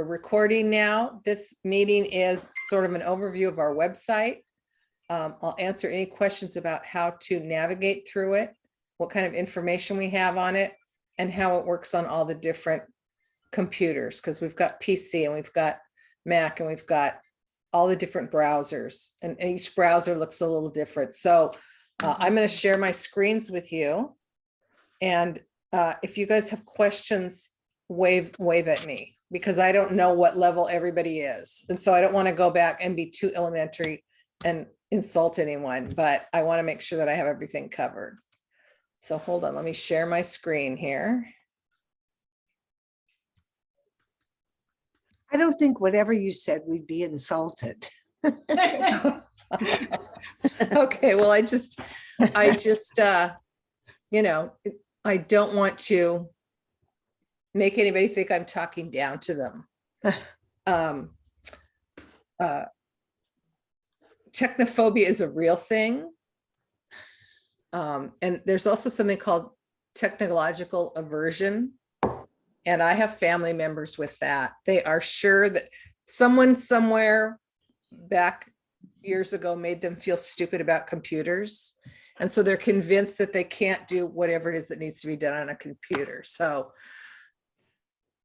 We're recording now. This meeting is sort of an overview of our website. I'll answer any questions about how to navigate through it, what kind of information we have on it, and how it works on all the different computers, because we've got PC and we've got Mac and we've got all the different browsers, and each browser looks a little different. So I'm going to share my screens with you. And if you guys have questions, wave at me, because I don't know what level everybody is. And so I don't want to go back and be too elementary and insult anyone, but I want to make sure that I have everything covered. So hold on, let me share my screen here. I don't think whatever you said, we'd be insulted. Okay, well, I just, you know, I don't want to make anybody think I'm talking down to them. Technophobia is a real thing. And there's also something called technological aversion. And I have family members with that. They are sure that someone somewhere back years ago made them feel stupid about computers. And so they're convinced that they can't do whatever it is that needs to be done on a computer. So,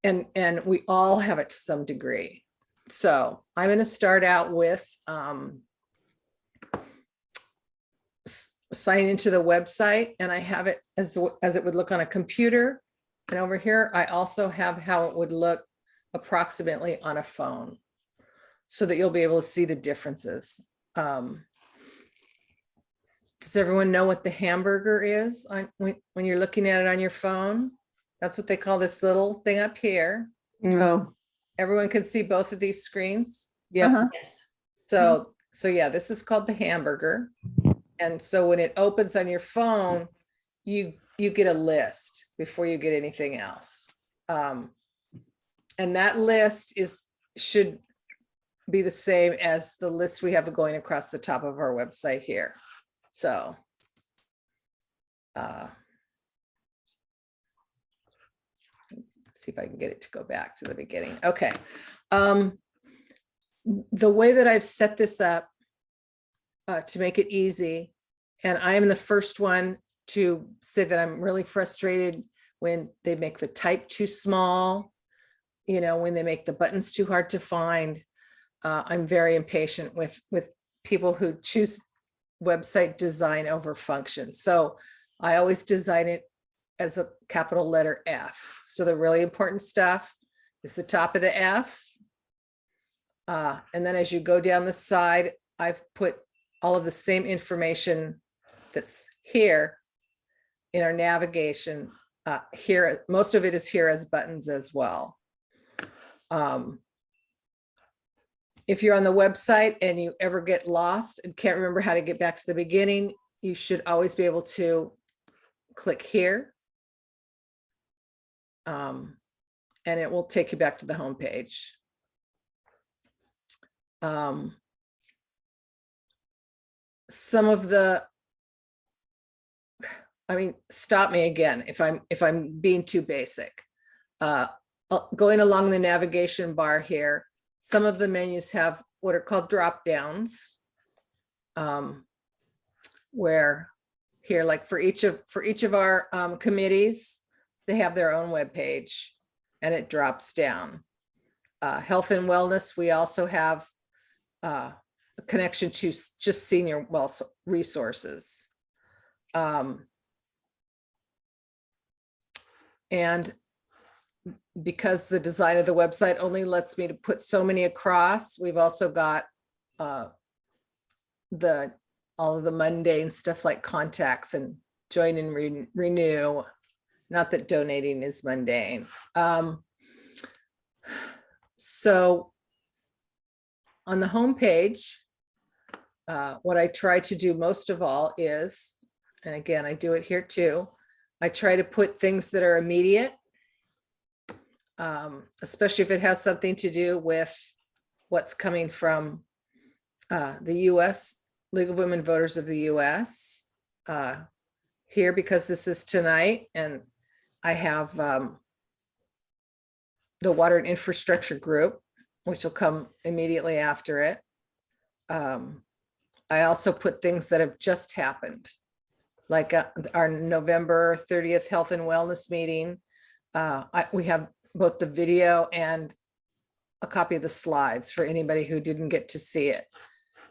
and we all have it to some degree. So I'm going to start out with sign into the website, and I have it as it would look on a computer. And over here, I also have how it would look approximately on a phone, so that you'll be able to see the differences. Does everyone know what the hamburger is when you're looking at it on your phone? That's what they call this little thing up here. No. Everyone can see both of these screens. Yeah. Yes. So yeah, this is called the hamburger. And so when it opens on your phone, you get a list before you get anything else. And that list should be the same as the list we have going across the top of our website here. So see if I can get it to go back to the beginning. Okay. The way that I've set this up to make it easy, and I am the first one to say that I'm really frustrated when they make the type too small, you know, when they make the buttons too hard to find. I'm very impatient with people who choose website design over function. So I always design it as a capital letter F. So the really important stuff is the top of the F. And then as you go down the side, I've put all of the same information that's here in our navigation here. Most of it is here as buttons as well. If you're on the website and you ever get lost and can't remember how to get back to the beginning, you should always be able to click here. And it will take you back to the home page. Some of the, I mean, stop me again if I'm being too basic. Going along the navigation bar here, some of the menus have what are called drop downs, where here, like for each of our committees, they have their own web page, and it drops down. Health and wellness, we also have a connection to just senior wealth resources. And because the design of the website only lets me to put so many across, we've also got all of the mundane stuff like contacts and join and renew. Not that donating is mundane. So on the home page, what I try to do most of all is, and again, I do it here too, I try to put things that are immediate, especially if it has something to do with what's coming from the US, League of Women Voters of the US here, because this is tonight, and I have the water and infrastructure group, which will come immediately after it. I also put things that have just happened, like our November 30th Health and Wellness meeting. We have both the video and a copy of the slides for anybody who didn't get to see it.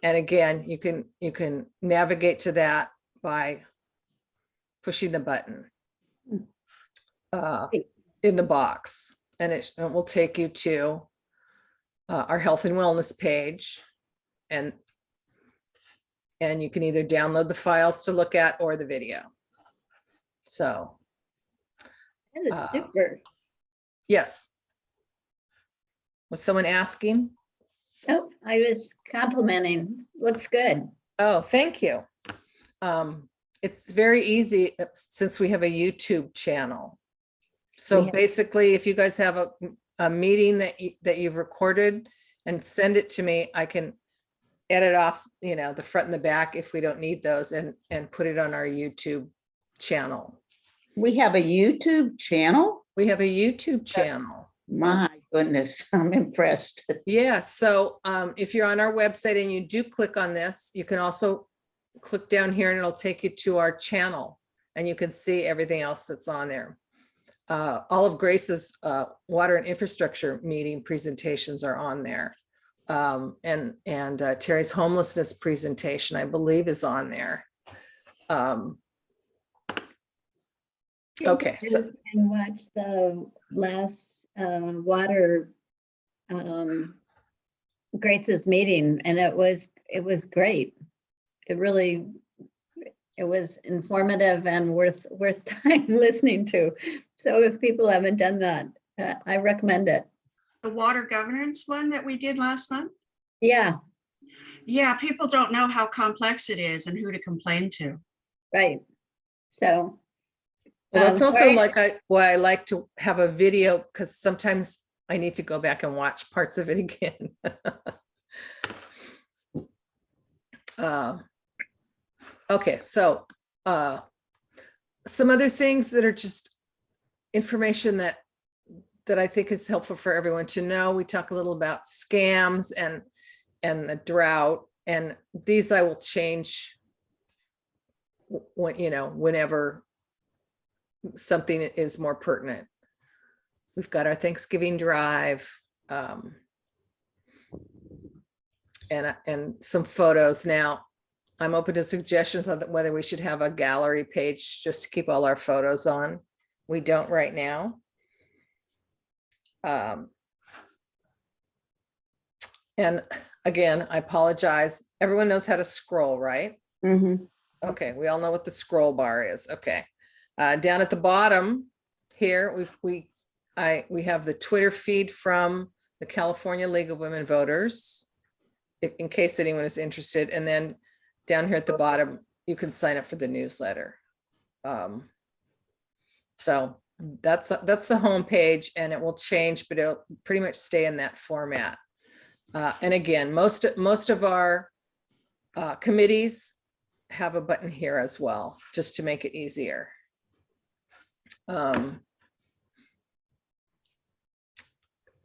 And again, you can navigate to that by pushing the button in the box, and it will take you to our health and wellness page, and you can either download the files to look at or the video. So That is super. yes. Was someone asking? Oh, I was complimenting. Looks good. Oh, thank you. It's very easy since we have a YouTube channel. So Yeah. basically, if you guys have a meeting that you've recorded and send it to me, I can edit off, the front and the back if we don't need those, and put it on our YouTube channel. We have a YouTube channel? We have a YouTube channel. My goodness, I'm impressed. Yeah, so if you're on our website and you do click on this, you can also click down here and it'll take you to our channel, and you can see everything else that's on there. All of Grace's water and infrastructure meeting presentations are on there. And Terry's homelessness presentation, I believe, is on there. Okay, so And watch the last water Grace's meeting, and it was great. It was informative and worth time listening to. So if people haven't done that, I recommend it. The water governance one that we did last month? Yeah, Yeah, people don't know how complex it is and who to complain to. right. So. well, that's also sorry. like why I like to have a video, because sometimes I need to go back and watch parts of it again. Okay, so some other things that are just information that I think is helpful for everyone to know. We talk a little about scams and the drought, and these I will change when, whenever something is more pertinent. We've got our Thanksgiving drive, and some photos. Now, I'm open to suggestions on whether we should have a gallery page just to keep all our photos on. We don't right now. And again, I apologize. Everyone knows how to scroll, right? Mhm. Okay, we all know what the scroll bar is. Okay. Down at the bottom here, we have the Twitter feed from the California League of Women Voters, in case anyone is interested. And then down here at the bottom, you can sign up for the newsletter. So that's the home page, and it will change, but it'll pretty much stay in that format. And again, most of our committees have a button here as well, just to make it easier.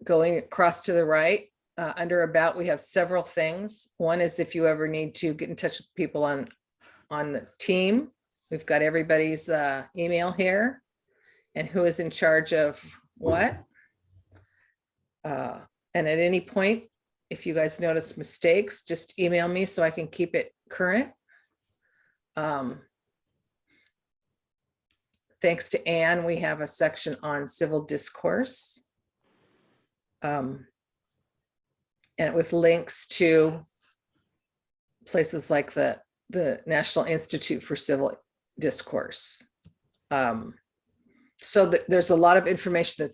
Going across to the right, under About, we have several things. One is if you ever need to get in touch with people on the team, we've got everybody's email here and who is in charge of what. And at any point, if you guys notice mistakes, just email me so I can keep it current. Thanks to Anne, we have a section on civil discourse. And with links to places like the National Institute for Civil Discourse. So there's a lot of information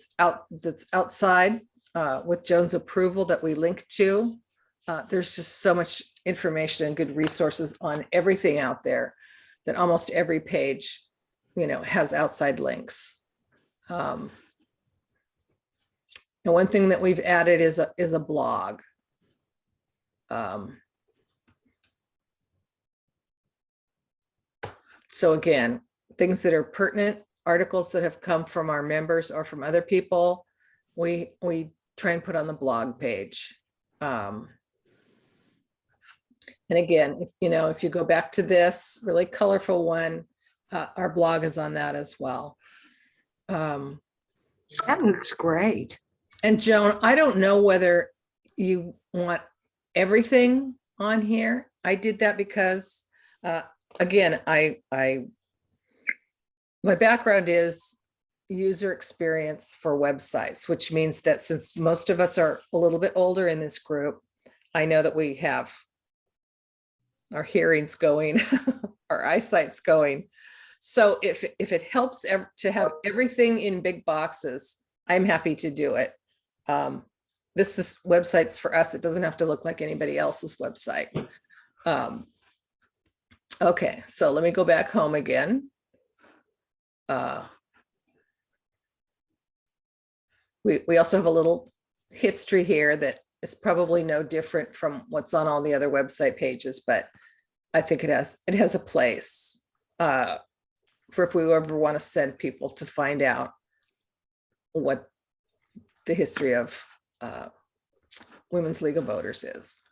that's outside with Joan's approval that we link to. There's just so much information and good resources on everything out there that almost every page, has outside links. And one thing that we've added is a blog. So again, things that are pertinent, articles that have come from our members or from other people, we try and put on the blog page. And again, if you go back to this really colorful one, our blog is on that as well. That looks great. And Joan, I don't know whether you want everything on here. I did that because, again, my background is user experience for websites, which means that since most of us are a little bit older in this group, I know that we have our hearings going, our eyesight's going. So if it helps to have everything in big boxes, I'm happy to do it. This is websites for us. It doesn't have to look like anybody else's website. Okay, so let me go back home again. We also have a little history here that is probably no different from what's on all the other website pages, but I think it has a place for if we ever want to send people to find out what the history of Women's League of Voters is.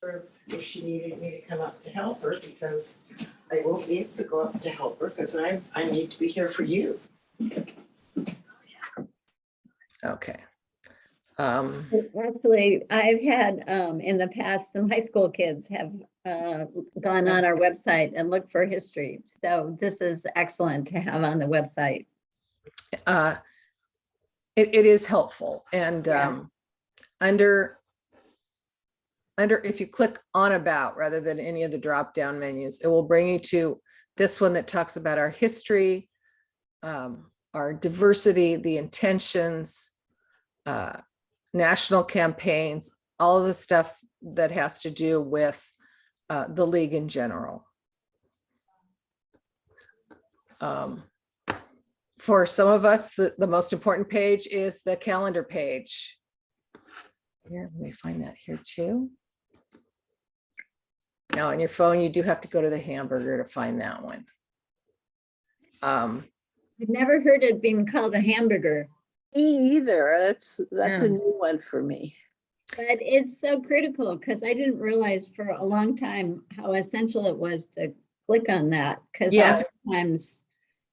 Or if she needed me to come up to help her, because I won't be able to go up to help her because I need to be here for you. Okay. Actually, I've had in the past, some high school kids have gone on our website and looked for history. So this is excellent to have on the website. It is helpful. And Yeah. under if you click on about rather than any of the drop down menus, it will bring you to this one that talks about our history, our diversity, the intentions, national campaigns, all of the stuff that has to do with the league in general. For some of us, the most important page is the calendar page. Here, let me find that here too. Now on your phone, you do have to go to the hamburger to find that one. I've never heard it being called a hamburger, Me either. That's Yeah. a new one for me. but it's so critical because I didn't realize for a long time how essential it was to click on that. Because Yes. oftentimes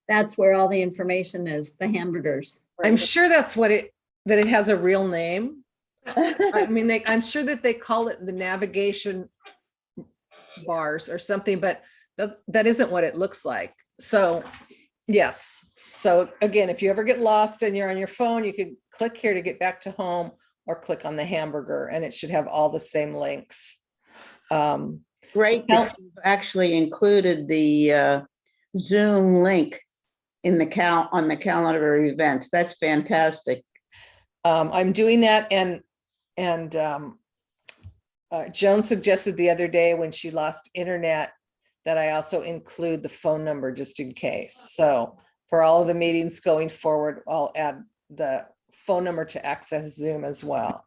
that's where all the information is, the hamburgers. I'm sure that's that it has a real name. I mean, I'm sure that they call it the navigation bars or something, but that isn't what it looks like. So yes. So again, if you ever get lost and you're on your phone, you could click here to get back to home or click on the hamburger and it should have all the same links. Great that you've actually included the Zoom link in on the calendar events. That's fantastic. I'm doing that and Joan suggested the other day when she lost internet that I also include the phone number just in case. So for all of the meetings going forward, I'll add the phone number to access Zoom as well.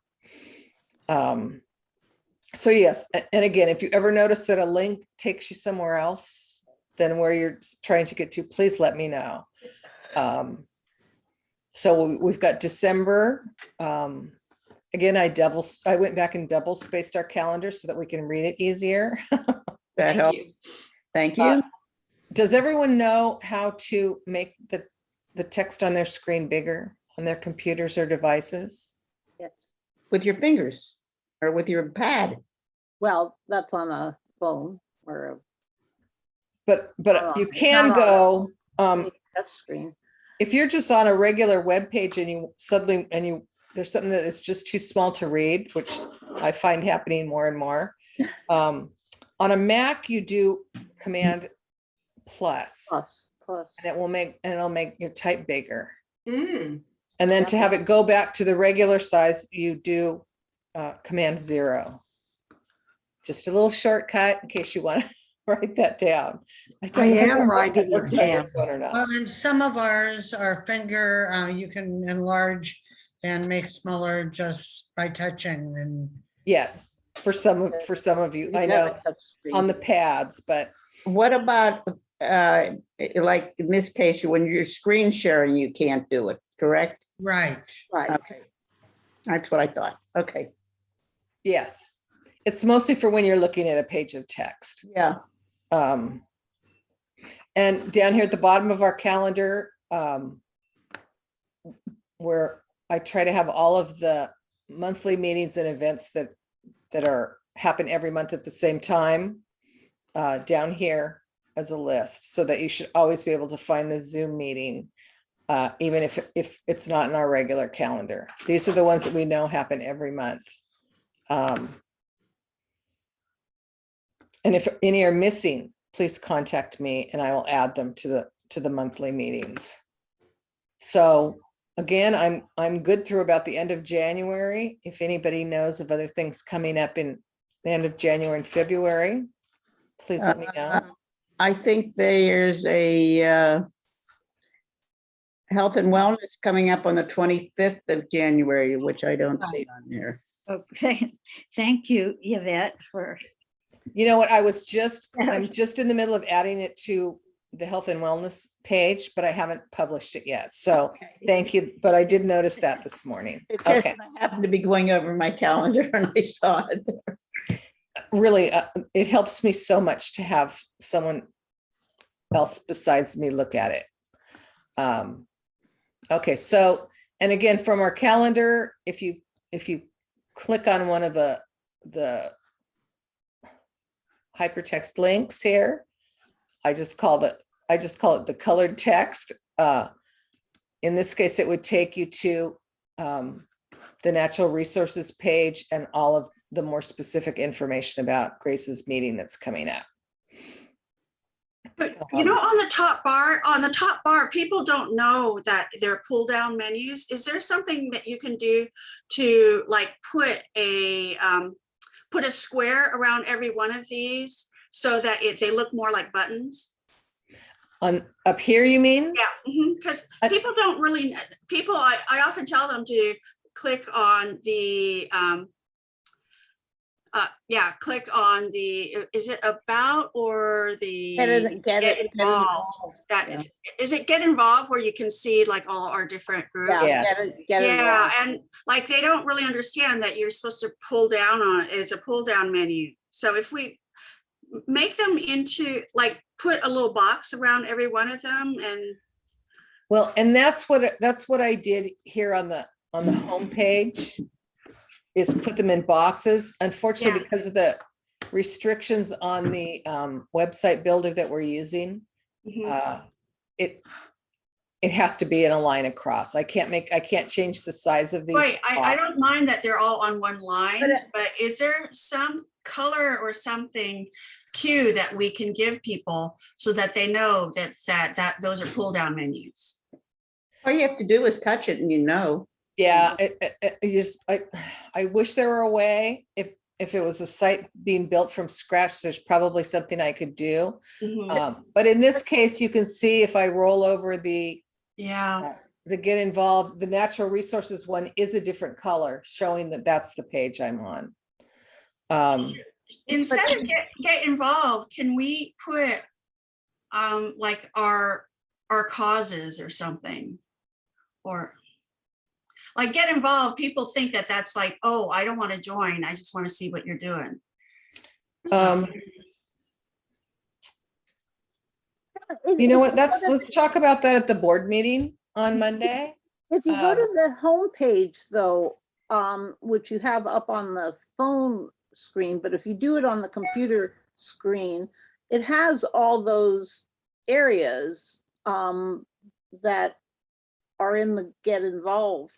So yes, and again, if you ever notice that a link takes you somewhere else than where you're trying to get to, please let me know. So we've got December. Again, I went back and double spaced our calendar so that we can read it easier. That helps. Thank you. Does everyone know how to make the text on their screen bigger on their computers or devices? Yes. With your fingers or with your pad. Well, that's on a phone or But you Not can on go, a touch screen. if you're just on a regular web page and you suddenly, there's something that is just too small to read, which I find happening more and more. On a Mac, you do Command plus, Plus. and it'll make your type bigger. Mm. And then to have it go back to the regular size, you do Command 0. Just a little shortcut in case you want to write that down. I am writing it down. Well, and some of ours are finger, you can enlarge and make smaller just by touching and. Yes, for some of you, I know on the pads, but What about like in this case, when you're screen sharing, you can't do it, correct? Right. Right. Okay. That's what I thought. Okay, Yes. It's mostly for when you're looking at a page of text. yeah. And down here at the bottom of our calendar, where I try to have all of the monthly meetings and events that happen every month at the same time, down here as a list, so that you should always be able to find the Zoom meeting, even if it's not in our regular calendar. These are the ones that we know happen every month. And if any are missing, please contact me and I will add them to the monthly meetings. So again, I'm good through about the end of January. If anybody knows of other things coming up in the end of January and February, please let me know. I think there's a health and wellness coming up on the 25th of January, which I don't see on there. Okay, thank you, Yvette, for. You know what, I'm just in the middle of adding it to the health and wellness page, but I haven't published it yet. So thank you, but I did notice that this morning. It's just Okay, I happened to be going over my calendar and I saw it. really, it helps me so much to have someone else besides me look at it. Okay, so, and again, from our calendar, if you click on one of the hypertext links here, I just call it the colored text. In this case, it would take you to the natural resources page and all of the more specific information about Grace's meeting that's coming up. But you know, on the top bar, people don't know that they're pull down menus. Is there something that you can do to like put a square around every one of these so that they look more like buttons? On up here, you mean? Yeah, because people don't really, I often tell them to click on the, click on the, is it about or the Get involved? Yeah. Is it get involved where you can see like all our different groups? Yeah, Yes. get Yeah, involved. and like they don't really understand that you're supposed to pull down on it. It's a pull down menu. So if we make them into like put a little box around every one of them, and Well, and that's what I did here on the home page, is put them in boxes. Unfortunately, Yeah. because of the restrictions on the website builder that we're using, it has to be in a line across. I can't change the size of these. right, I boxes. don't mind that they're all on one line, but is there some color or something cue that we can give people so that they know that those are pull down menus? All you have to do is touch it and you know. Yeah, I wish there were a way, if it was a site being built from scratch, there's probably something I could do. But in this case, you can see if I roll over the get involved, the natural resources one is a different color, showing that that's the page I'm on. Instead of get involved, can we put like our causes or something? Or like get involved, people think that that's like, oh, I don't want to join, I just want to see what you're doing. You know what, let's talk about that at the board meeting on Monday. If you go to the home page though, which you have up on the phone screen, but if you do it on the computer screen, it has all those areas that are in the get involved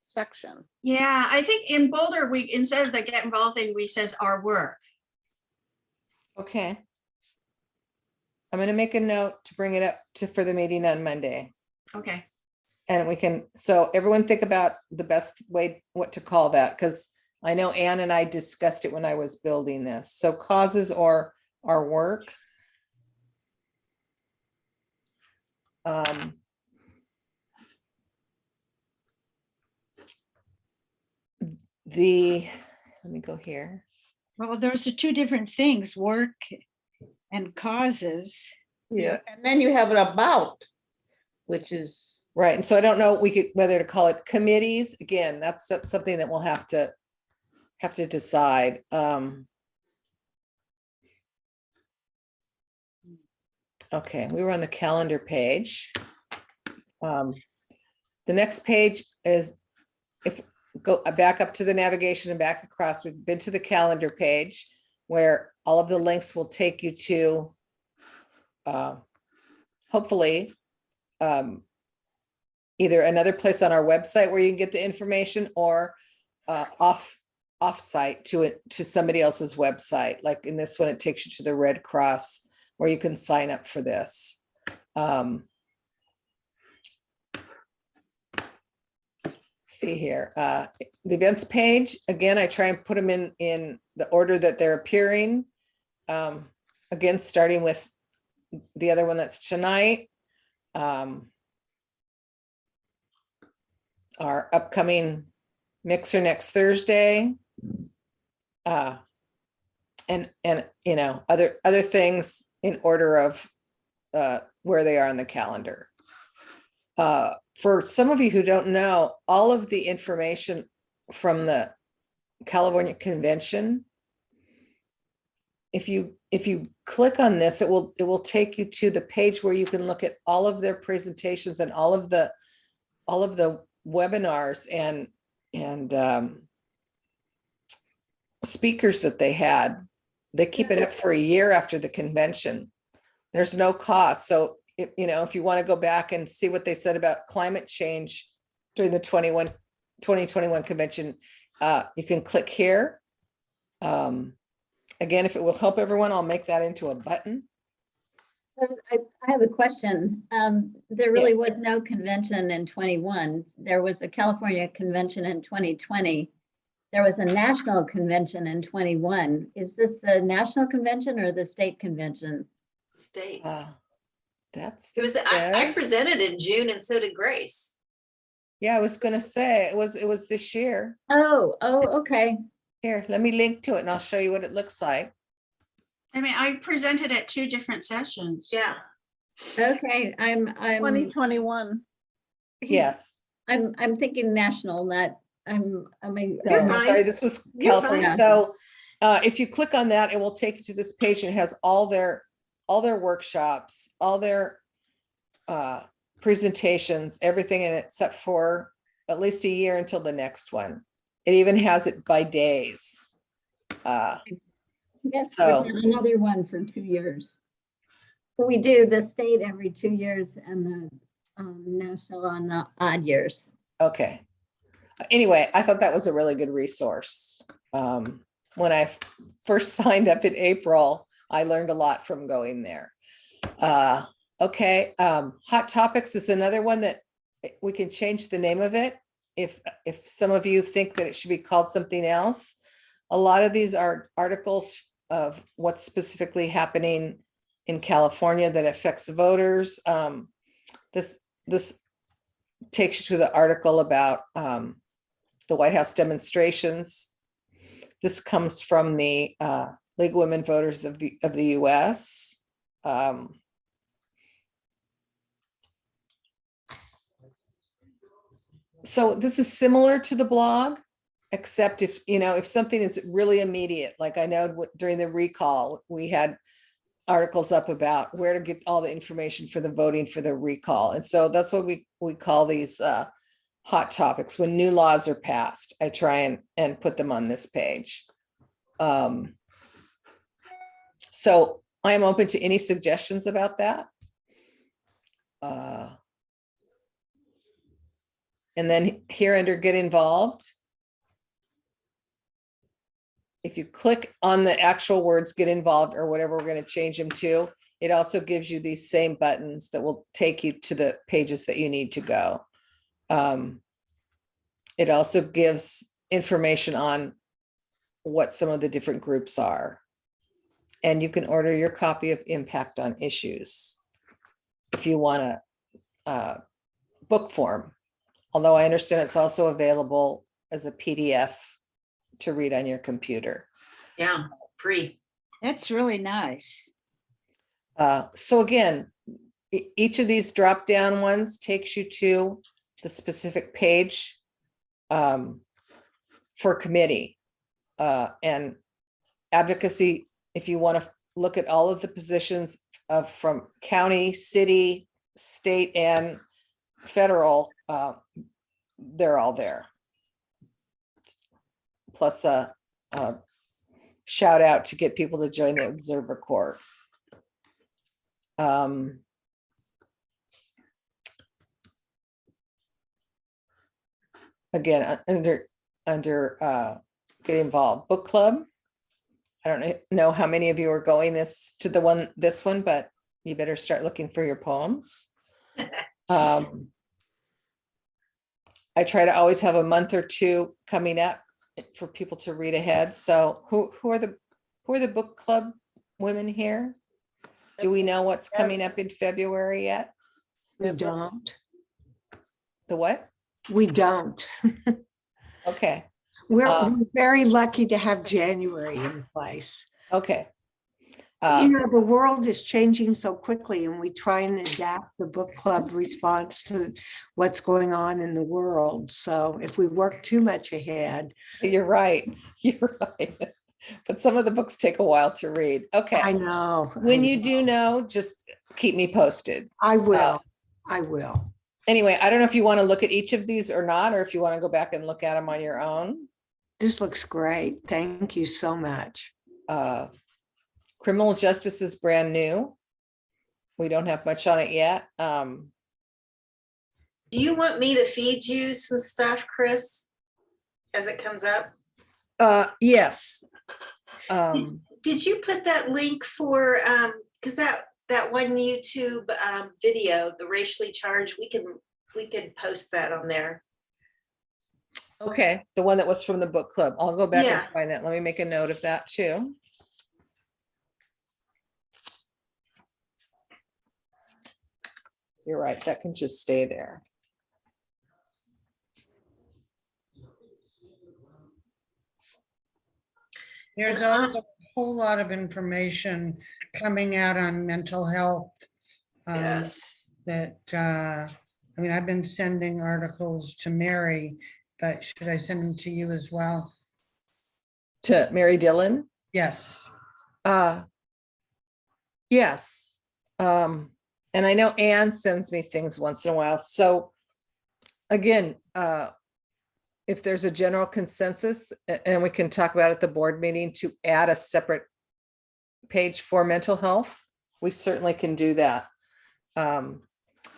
section. Yeah, I think in Boulder, we, instead of the get involved thing, we says our work. Okay. I'm gonna make a note to bring it up for the meeting on Monday. Okay. And we can, so everyone think about the best way, what to call that, because I know Ann and I discussed it when I was building this. So causes or our work. Let me go here. Well, those are two different things, work and causes. Yeah. And then you have it about, which is Right, and so I don't know, whether to call it committees, again, that's something that we'll have to decide. Okay, we were on the calendar page. The next page is, if, go back up to the navigation and back across, we've been to the calendar page where all of the links will take you to hopefully either another place on our website where you can get the information, or off-site to somebody else's website. Like in this one, it takes you to the Red Cross where you can sign up for this. See here, the events page, again, I try and put them in the order that they're appearing. Again, starting with the other one that's tonight. Our upcoming mixer next Thursday. And you know, other things in order of where they are on the calendar. For some of you who don't know, all of the information from the California Convention, if you click on this, it will take you to the page where you can look at all of their presentations and all of the webinars and speakers that they had. They keep it up for a year after the convention. There's no cost. So if you want to go back and see what they said about climate change during the 2021 convention, you can click here. Again, if it will help everyone, I'll make that into a button. I have a question. There really was no convention in 21. There was a California convention in 2020. There was a national convention in 21. Is this the national convention or the state convention? State. That's It was. I presented in June, and so did Grace. Yeah, I was gonna say it was this year. Oh, okay. Here, let me link to it and I'll show you what it looks like. I mean, I presented at 2 different sessions. Yeah. Okay, I'm 2021. Yes. I'm thinking national, not No, You're I'm sorry, fine. this was You're California. fine. So if you click on that, it will take you to this page and it has all their workshops, all their presentations, everything in it except for at least a year until the next one. It even has it by days. Yes, So- we have another one for 2 years. So we do the state every 2 years and the national on the odd years. Okay. Anyway, I thought that was a really good resource. When I first signed up in April, I learned a lot from going there. Okay, Hot Topics is another one that we can change the name of it if some of you think that it should be called something else. A lot of these are articles of what's specifically happening in California that affects voters. This takes you to the article about the White House demonstrations. This comes from the League of Women Voters of the US. So this is similar to the blog, except if something is really immediate, like I know during the recall, we had articles up about where to get all the information for the voting for the recall. And so that's what we call these hot topics. When new laws are passed, I try and put them on this page. So I am open to any suggestions about that. And then here under Get Involved, if you click on the actual words Get Involved or whatever we're going to change them to, it also gives you these same buttons that will take you to the pages that you need to go. It also gives information on what some of the different groups are. And you can order your copy of Impact on Issues if you want a book form. Although I understand it's also available as a PDF to read on your computer. Yeah, free. That's really nice. So again, each of these drop-down ones takes you to the specific page for committee and advocacy. If you want to look at all of the positions from county, city, state, and federal, they're all there. Plus a shout out to get people to join the Observer Corps. Again, under get involved, book club. I don't know how many of you are going this one, but you better start looking for your poems. I try to always have a month or two coming up for people to read ahead. So who are the book club women here? Do we know what's coming up in February yet? We don't. The what? We don't. Okay, We're very lucky to have January in place. okay. You know, the world is changing so quickly and we try and adapt the book club response to what's going on in the world. So if we work too much ahead. You're right. You're right. But some of the books take a while to read. Okay. I know. When you do know, just keep me posted. I will. I will. Anyway, I don't know if you want to look at each of these or not, or if you want to go back and look at them on your own. This looks great. Thank you so much. Criminal justice is brand new. We don't have much on it yet. Do you want me to feed you some stuff, Chris, as it comes up? Yes. Did you put that link for, because that one YouTube video, the racially charged, we can post that on there. Okay, the one that was from the book club. I'll go back Yeah. and find that. Let me make a note of that too. You're right, that can just stay there. There's also a whole lot of information coming out on mental health. Yes. That, I mean, I've been sending articles to Mary, but should I send them to you as well? To Mary Dillon? Yes. Yes. And I know Anne sends me things once in a while. So again, if there's a general consensus, and we can talk about at the board meeting to add a separate page for mental health, we certainly can do that.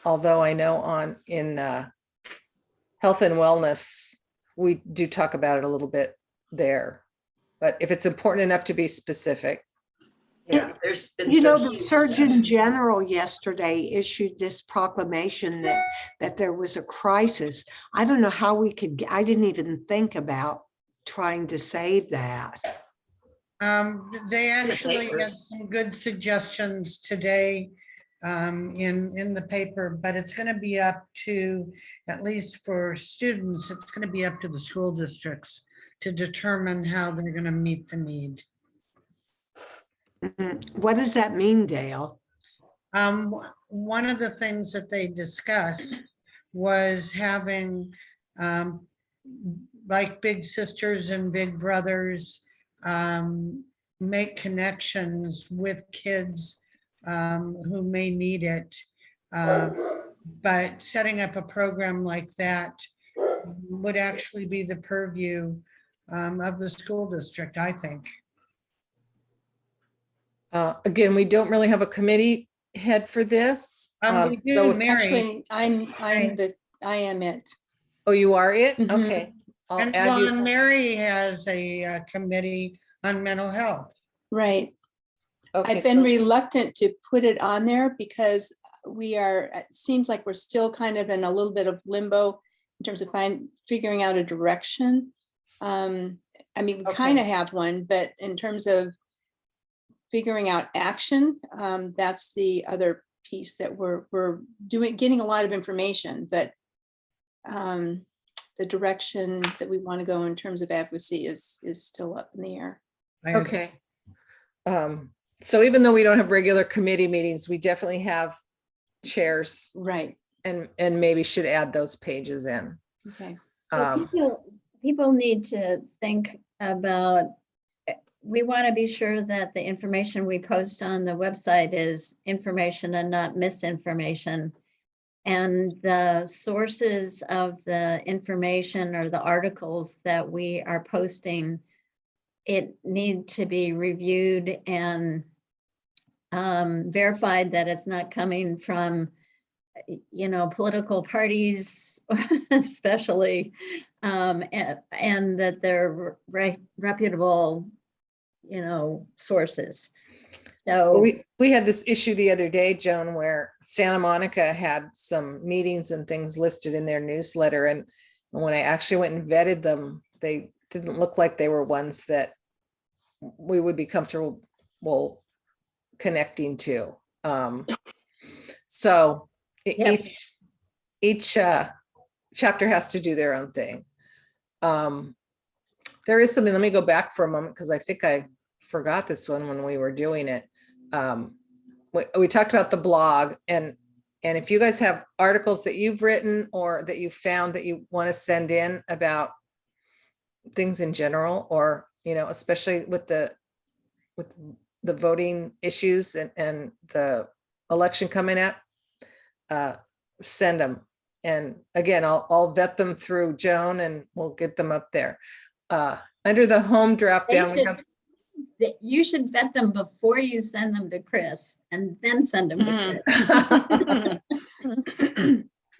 Although I know in health and wellness, we do talk about it a little bit there. But if it's important enough to be specific. Yeah, there's been. You know, some the huge- Surgeon General yesterday issued this proclamation that there was a crisis. I don't know how we could, I didn't even think about trying to save that. They actually had papers. some good suggestions today in the paper, but it's going to be up to, at least for students, it's going to be up to the school districts to determine how they're going to meet the need. What does that mean, Dale? One of the things that they discussed was having like big sisters and big brothers make connections with kids who may need it. But setting up a program like that would actually be the purview of the school district, I think. Again, we don't really have a committee head for this. We do, so if- Mary. Actually, I am it. Oh, you are it? Mhm. Okay. I'll And add you. John, Mary has a committee on mental health. Right. Okay, I've been so- reluctant to put it on there because it seems like we're still kind of in a little bit of limbo in terms of figuring out a direction. I mean, we kind of Okay. have one, but in terms of figuring out action, that's the other piece that we're doing, getting a lot of information, but the direction that we want to go in terms of advocacy is still up in the air. Okay. So even though we don't have regular committee meetings, we definitely have chairs Right, and maybe should add those pages in. okay. Well, people need to think about, we want to be sure that the information we post on the website is information and not misinformation. And the sources of the information or the articles that we are posting, it need to be reviewed and verified that it's not coming from, political parties, especially, and that they're reputable, sources. So We had this issue the other day, Joan, where Santa Monica had some meetings and things listed in their newsletter. And when I actually went and vetted them, they didn't look like they were ones that we would be comfortable connecting to. So Yep. each chapter has to do their own thing. There is something, let me go back for a moment, because I think I forgot this one when we were doing it. We talked about the blog, and if you guys have articles that you've written or that you found that you want to send in about things in general, or, especially with the voting issues and the election coming up, send them. And again, I'll vet them through Joan and we'll get them up there. Under the home drop down, we have. You should vet them before you send them to Chris, and then send them to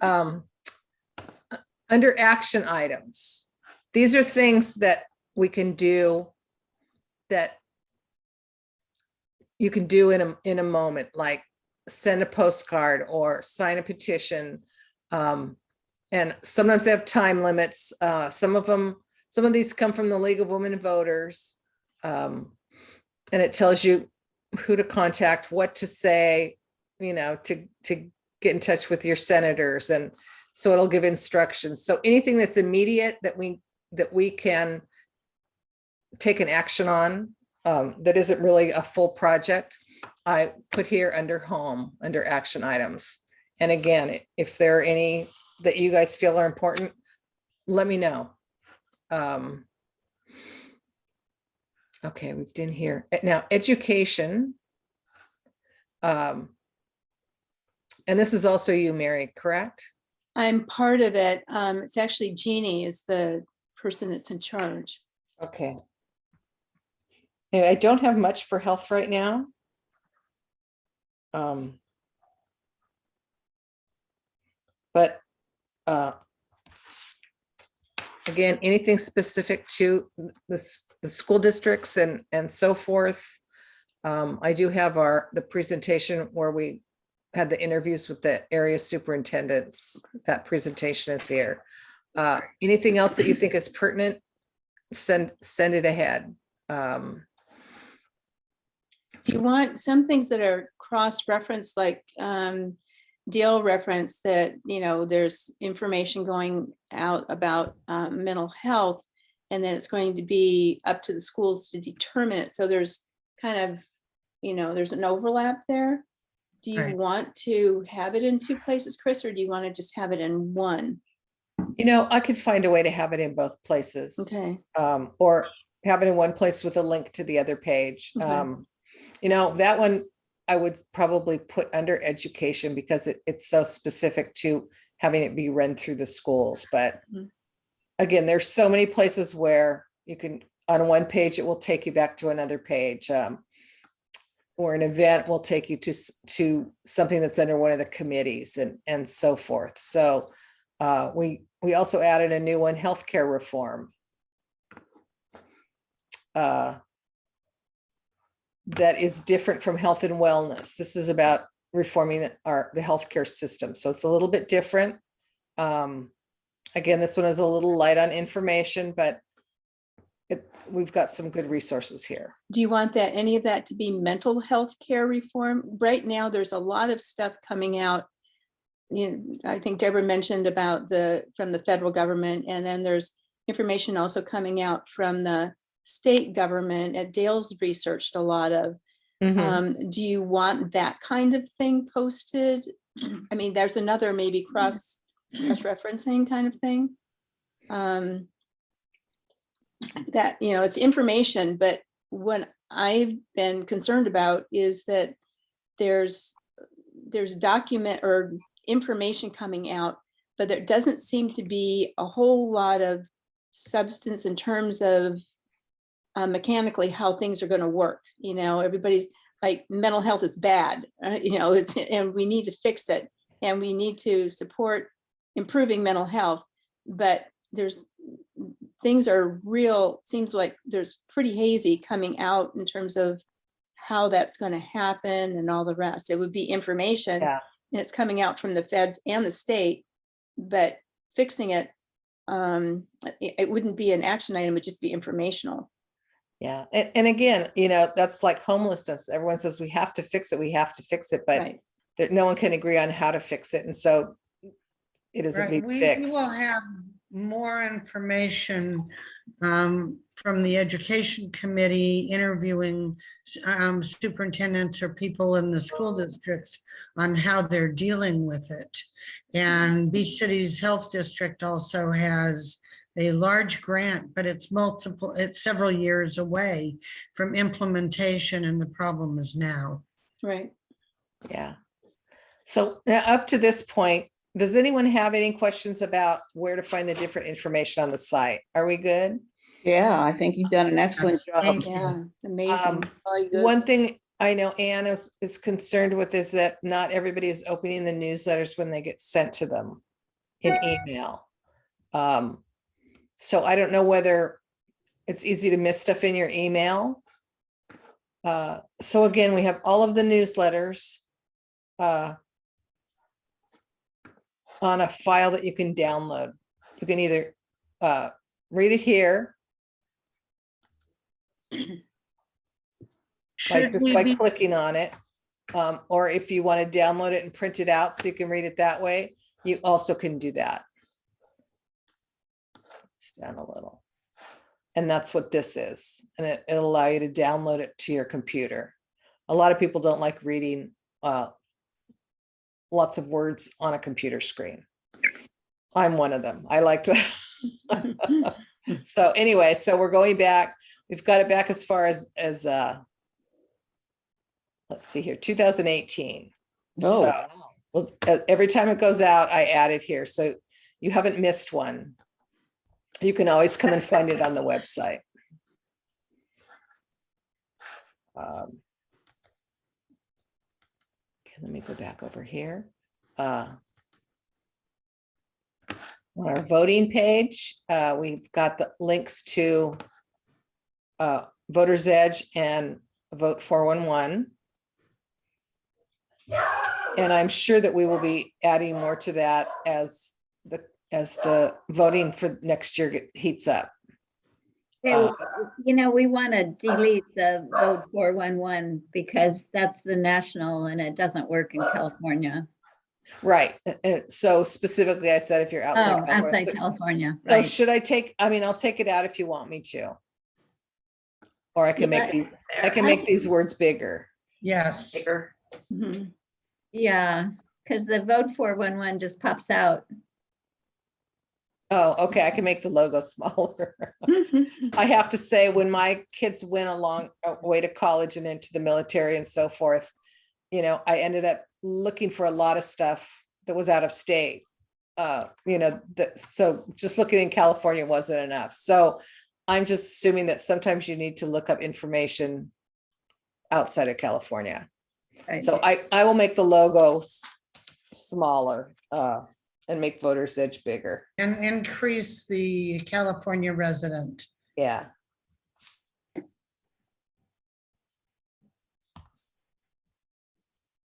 Chris. Under action items, these are things that we can do that you can do in a moment, like send a postcard or sign a petition. And sometimes they have time limits. Some of these come from the League of Women Voters. And it tells you who to contact, what to say, to get in touch with your senators. And so it'll give instructions. So anything that's immediate that we can take an action on, that isn't really a full project, I put here under home, under action items. And again, if there are any that you guys feel are important, let me know. Okay, we've done here. Now, education. And this is also you, Mary, correct? I'm part of it. It's actually Jeannie is the person that's in charge. Okay. Anyway, I don't have much for health right now. But again, anything specific to the school districts and so forth. I do have the presentation where we had the interviews with the area superintendents. That presentation is here. Anything else that you think is pertinent, send it ahead. Do you want some things that are cross-referenced, like Dale referenced that, there's information going out about mental health, and then it's going to be up to the schools to determine it. So there's kind of, there's an overlap there. Do you Right. want to have it in two places, Chris, or do you want to just have it in one? I could find a way to have it in both places. Okay. Or have it in one place with a link to the other page. Okay. That one I would probably put under education because it's so specific to having it be run through the schools. But again, there's so many places where you can, on one page, it will take you back to another page. Or an event will take you to something that's under one of the committees and so forth. So we also added a new one, healthcare reform. That is different from health and wellness. This is about reforming the healthcare system. So it's a little bit different. Again, this one is a little light on information, but we've got some good resources here. Do you want any of that to be mental health care reform? Right now, there's a lot of stuff coming out. I think Deborah mentioned about from the federal government, and then there's information also coming out from the state government. Dale's researched a lot of. Do you want that kind of thing posted I mean, there's another maybe cross-referencing kind of thing. That, you know, it's information, but what I've been concerned about is that there's document or information coming out, but there doesn't seem to be a whole lot of substance in terms of mechanically how things are going to work. You know, everybody's like, mental health is bad, you know, and we need to fix it, and we need to support improving mental health. But things are real, seems like there's pretty hazy coming out in terms of how that's going to happen and all the rest. It would be information, Yeah. and it's coming out from the feds and the state, but fixing it, it wouldn't be an action item, it would just be informational. Yeah. And again, you know, that's like homelessness. Everyone says we have to fix it, but Right. no one can agree on how to fix it. And so it isn't Right. being We fixed. will have more information from the education committee interviewing superintendents or people in the school districts on how they're dealing with it. And Beach City's health district also has a large grant, but it's several years away from implementation, and the problem is now. Right. Yeah. So now up to this point, does anyone have any questions about where to find the different information on the site? Are we good? Yeah, I think you've done an excellent Yes, thank job. you. Yeah, amazing. Very good. One thing I know Anne is concerned with is that not everybody is opening the newsletters when they get sent to them in email. So I don't know whether it's easy to miss stuff in your email. So again, we have all of the newsletters on a file that you can download. You can either read it here by clicking on it, or if you want to download it and print it out so you can read it that way, you also can do that. It's down a little. And that's what this is. And it'll allow you to download it to your computer. A lot of people don't like reading lots of words on a computer screen. I'm one of them. I like to. So anyway, so we're going back. We've got it back as far as let's see here, 2018. Oh, So, wow. well, every time it goes out, I add it here. So you haven't missed one. You can always come and find it on the website. Okay, let me go back over here. On our voting page, we've got the links to Voter's Edge and Vote 411. And I'm sure that we will be adding more to that as the voting for next year heats up. So, you know, we want to delete the vote 411 because that's the national and it doesn't work in California. Right. So specifically, I said if you're outside. Oh, outside California, So right. should I I'll take it out if you want me to. Or I can make these words bigger. Yes. Bigger. Mhm. Yeah, because the vote 411 just pops out. Oh, okay. I can make the logo smaller. I have to say, when my kids went a long way to college and into the military and so forth, you know, I ended up looking for a lot of stuff that was out of state. You know, so just looking in California wasn't enough. So I'm just assuming that sometimes you need to look up information outside of California. Right. So I will make the logo smaller and make Voter's Edge bigger. And increase the California resident. Yeah.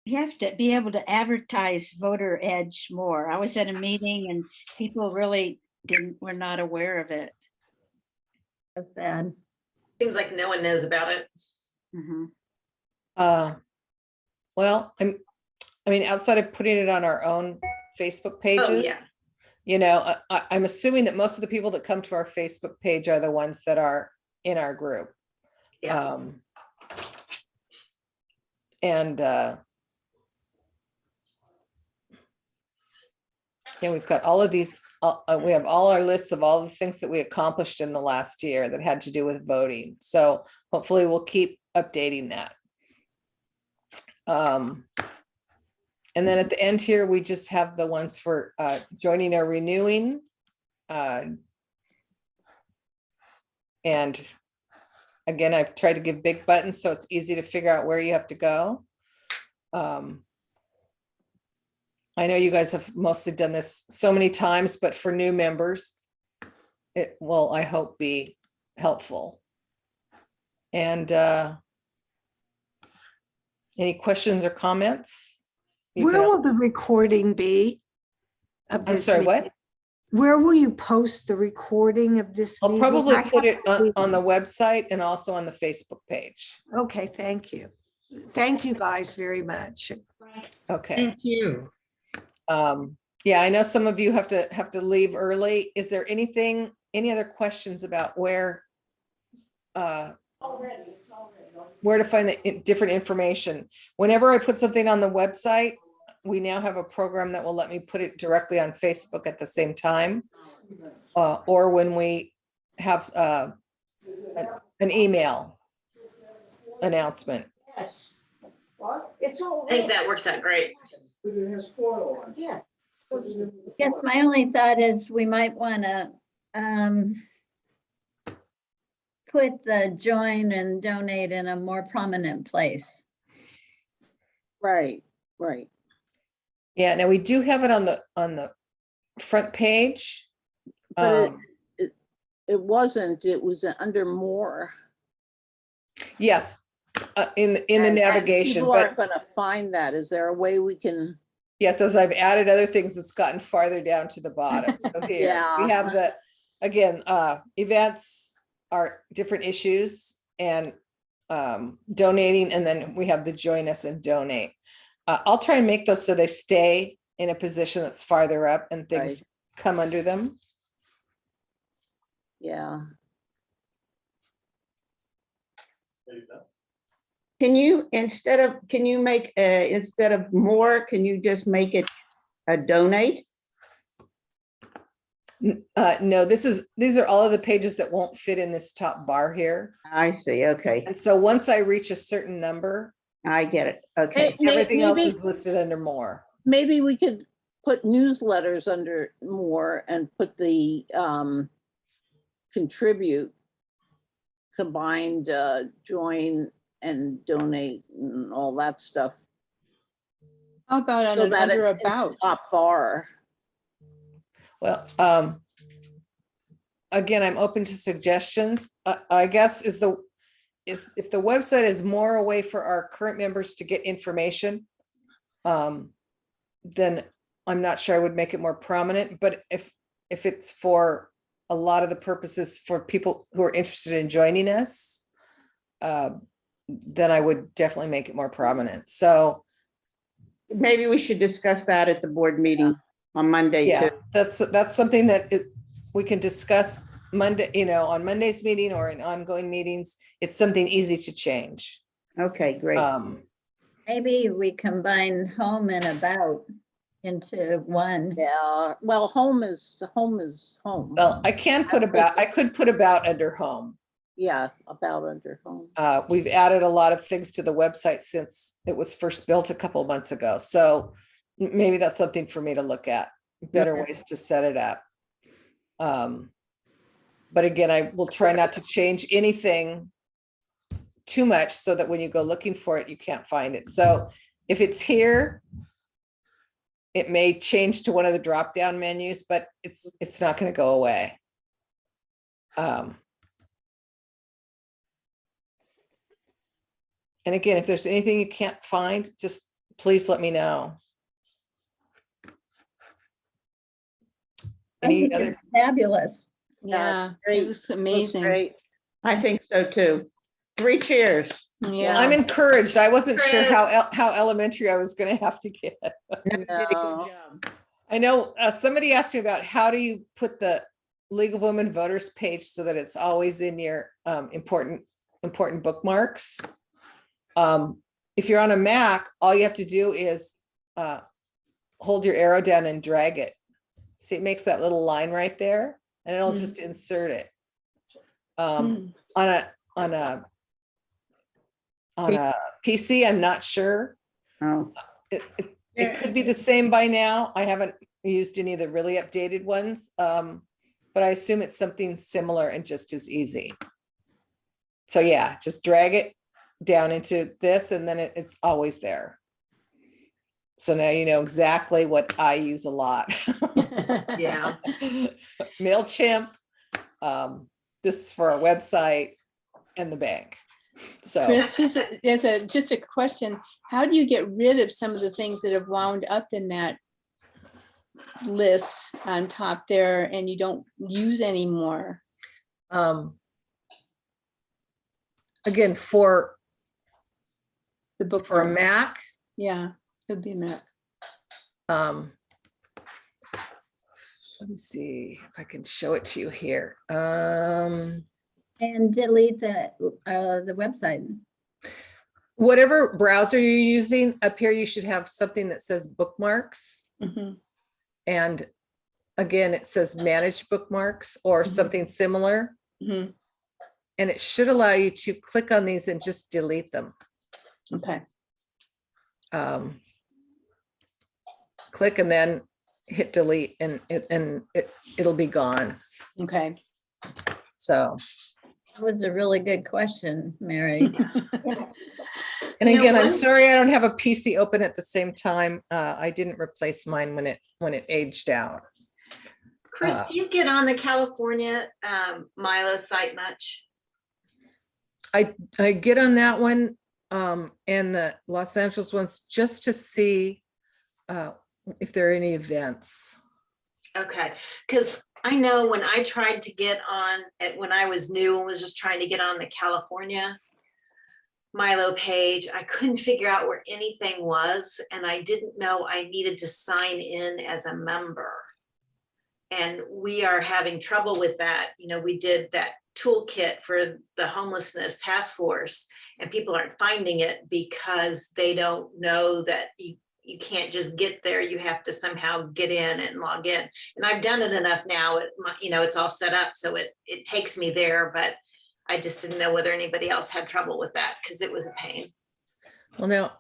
You have to be able to advertise Voter Edge more. I was at a meeting and people really were not aware of it. That's sad. Seems like no one knows about it. Mhm. Well, I mean, outside of putting it on our own Facebook pages, Oh, yeah. you know, I'm assuming that most of the people that come to our Facebook page are the ones that are in our group. Yeah. And Yeah, we've got all of these, we have all our lists of all the things that we accomplished in the last year that had to do with voting. So hopefully we'll keep updating that. And then at the end here, we just have the ones for joining or renewing. And again, I've tried to give big buttons so it's easy to figure out where you have to go. I know you guys have mostly done this so many times, but for new members, it will, I hope, be helpful. And any questions or comments? You Where can- will the recording be? Of I'm this sorry, what? meeting? Where will you post the recording of this? I'll meeting? probably I put it have to on the leave. website and also on the Facebook page. Okay, thank you. Thank you guys very much. Okay. Thank you. Yeah, I know some of you have to leave early. Is there any other questions about where to find the different information? Whenever I put something on the website, we now have a program that will let me put it directly on Facebook at the same time. Or when we have an email announcement. I think that works out great. Yes, my only thought is we might want to put the join and donate in a more prominent place. Right, right. Yeah, now we do have it on the front page. But it wasn't, it was under more. Yes, in the And navigation, People but aren't gonna find that. Is there a way we can? yes, as I've added other things, it's gotten farther down to the bottom. So here we Yeah. have again, events are different issues and donating, and then we have the join us and donate. I'll try and make those so they stay in a position that's farther up and things come under them. Yeah. Can you, instead of more, can you just make it a donate? No, these are all of the pages that won't fit in this top bar here. I see, okay, And so once I reach a certain number, I get it, okay. everything else Maybe- is listed under more. Maybe we could put newsletters under more and put the contribute, combined join and donate and all that stuff. How about So on that under it's in the about? top bar. Well, again, I'm open to suggestions. I guess if the website is more a way for our current members to get information, then I'm not sure I would make it more prominent, but if it's for a lot of the purposes for people who are interested in joining us, then I would definitely make it more prominent. So Maybe we should discuss that at the board meeting on Monday yeah, too. that's something that we can discuss Monday, on Monday's meeting or in ongoing meetings. It's something easy to change. Okay, great. Maybe we combine home and about into one. Yeah, well, home is home. Well, I could put about under home. Yeah, about under home. We've added a lot of things to the website since it was first built a couple of months ago. So maybe that's something for me to look at, better ways to set it up. But again, I will try not to change anything too much so that when you go looking for it, you can't find it. So if it's here, it may change to one of the drop-down menus, but it's not going to go away. And again, if there's anything you can't find, just please let me know. I think Any other? it's fabulous. Yeah, great. it was amazing. Great. I think so too. 3 cheers. Yeah. I'm encouraged. I wasn't sure Chris. how elementary I was going to have to get. No, you did a good No. job. I know somebody asked me about how do you put the League of Women Voters page so that it's always in your important bookmarks. If you're on a Mac, all you have to do is hold your arrow down and drag it See, it makes that little line right there and it'll Mm. just insert it. Mm. On a PC, I'm not sure. Oh, It could be the same by now. I haven't used any of the really updated ones. But I assume it's something similar and just as easy. So yeah, just drag it down into this and then it's always there. So now you know exactly what I use a lot. Yeah. MailChimp, this is for our website and the bank. So Chris, just a question. How do you get rid of some of the things that have wound up in that list on top there and you don't use anymore? again, for The book a Mac, Yeah, it'd be a Mac. let me see if I can show it to you here. And delete the website. Whatever browser you're using, up here you should have something that says bookmarks. Mhm. And again, it says manage bookmarks or something similar. Mhm. And it should allow you to click on these and just delete them. Okay. Click and then hit delete and it'll be gone. Okay. So, That was a really good question, Mary. and You know, again, I'm one- sorry I don't have a PC open at the same time. I didn't replace mine when it aged out. Chris, do you get on the California Milo site much? I get on that one and the Los Angeles ones just to see if there are any events. Okay, because I know when I tried to get on when I was new and was just trying to get on the California Milo page, I couldn't figure out where anything was, and I didn't know I needed to sign in as a member. And we are having trouble with that. You know, we did that toolkit for the homelessness task force, and people aren't finding it because they don't know that you can't just get there. You have to somehow get in and log in. And I've done it enough now, it's all set up, so it takes me there, but I just didn't know whether anybody else had trouble with that because it was a pain. Well, now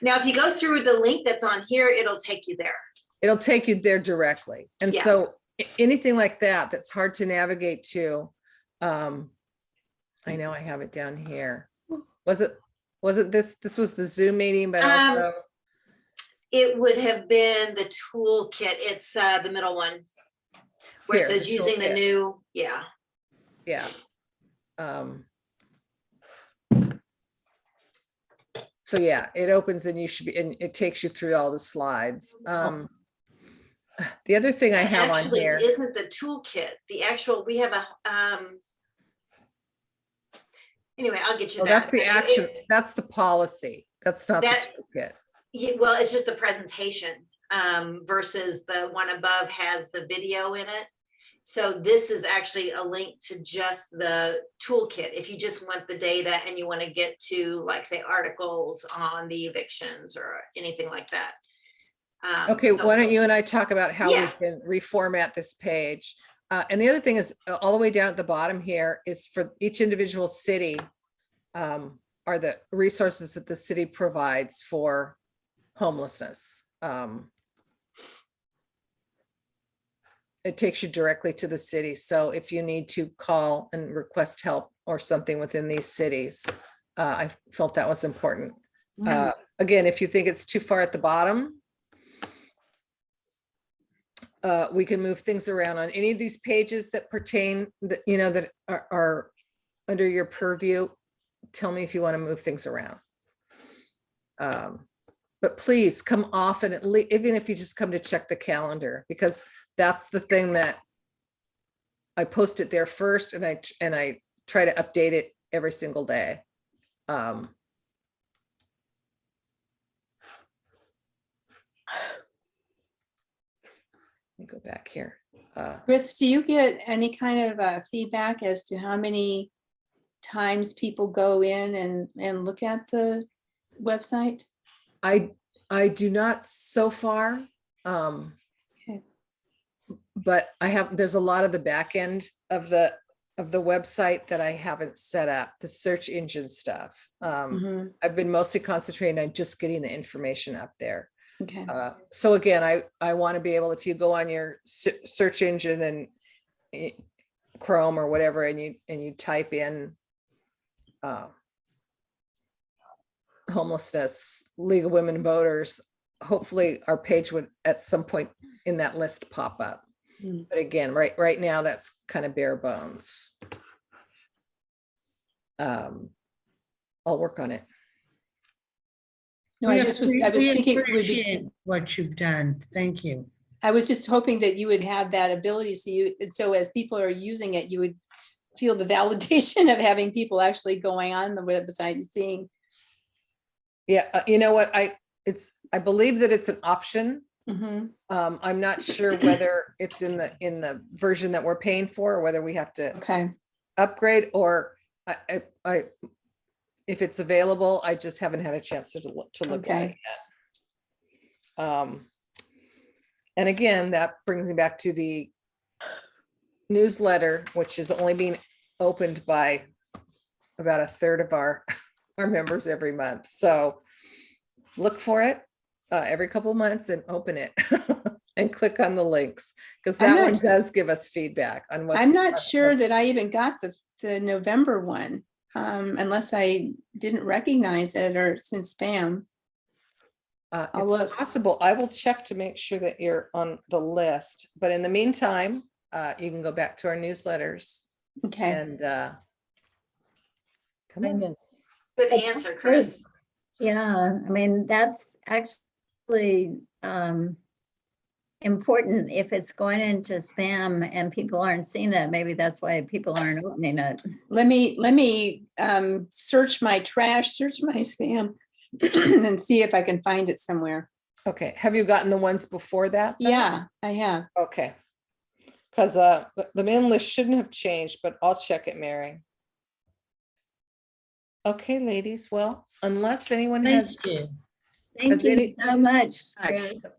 Now, if you go through the link that's on here, it'll take you there. it'll take you there directly. And Yeah. so anything like that, that's hard to navigate to. I know I have it down here. Was it this was the Zoom meeting, but also, It would have been the toolkit. It's the middle one where Here, it says the using the toolkit. new, yeah. yeah. So yeah, it opens and and it takes you through all the slides. The other thing I have on Actually, here, isn't the toolkit, we have a, anyway, I'll get you oh, that. that's the But action, that's the policy. That's not the that- toolkit. Yeah, well, it's just the presentation versus the one above has the video in it. So this is actually a link to just the toolkit. If you just want the data and you want to get to, like, say, articles on the evictions or anything like that. Okay, So- why don't you and I talk about how we Yeah. can reformat this page? And the other thing is, all the way down at the bottom here is for each individual city are the resources that the city provides for homelessness. It takes you directly to the city. So if you need to call and request help or something within these cities, I felt that was important. Again, if you think it's too far at the bottom, we can move things around on any of these pages that pertain that, that are under your purview. Tell me if you want to move things around. But please come often, at least, even if you just come to check the calendar, because that's the thing that I post it there first, and I try to update it every single day. Let me go back here. Chris, do you get any kind of feedback as to how many times people go in and look at the website? I do not so far. Okay. But there's a lot of the back end of the website that I haven't set up, the search engine stuff. Mhm. I've been mostly concentrating on just getting the information up there. Okay. So again, I want to be able, if you go on your search engine and Chrome or whatever, and you type in homelessness, League of Women Voters, hopefully our page would at some point in that list pop up. Mm. But again, right now, that's kind of bare bones. I'll work on it. No, I was thinking it would be, appreciate what you've done. Thank you. I was just hoping that you would have that ability, so as people are using it, you would feel the validation of having people actually going on the website and seeing. Yeah, you know what, I believe that it's an option. Mhm. I'm not sure whether it's in the version that we're paying for, or whether we have to Okay. upgrade, or if it's available, I just haven't had a chance to look at it Okay. yet. And again, that brings me back to the newsletter, which is only being opened by about a third of our members every month. So look for it every couple of months and open it and click on the links, because that one does give us feedback on what's. I'm not sure that I even got the November one, unless I didn't recognize it or it's in spam. I'll look. It's possible. I will check to make sure that you're on the list. But in the meantime, you can go back to our newsletters Okay. and come on. Good answer, Chris. Yeah, I mean, that's actually important. If it's going into spam and people aren't seeing it, maybe that's why people aren't opening it. Let me search my trash, search my spam, and see if I can find it somewhere. Okay. Have you gotten the ones before that? then? Yeah, I have. Okay. Because the main list shouldn't have changed, but I'll check it, Mary. Okay, ladies. Well, unless anyone has. Thank you. Thank Has you any- so much, Hi. Chris.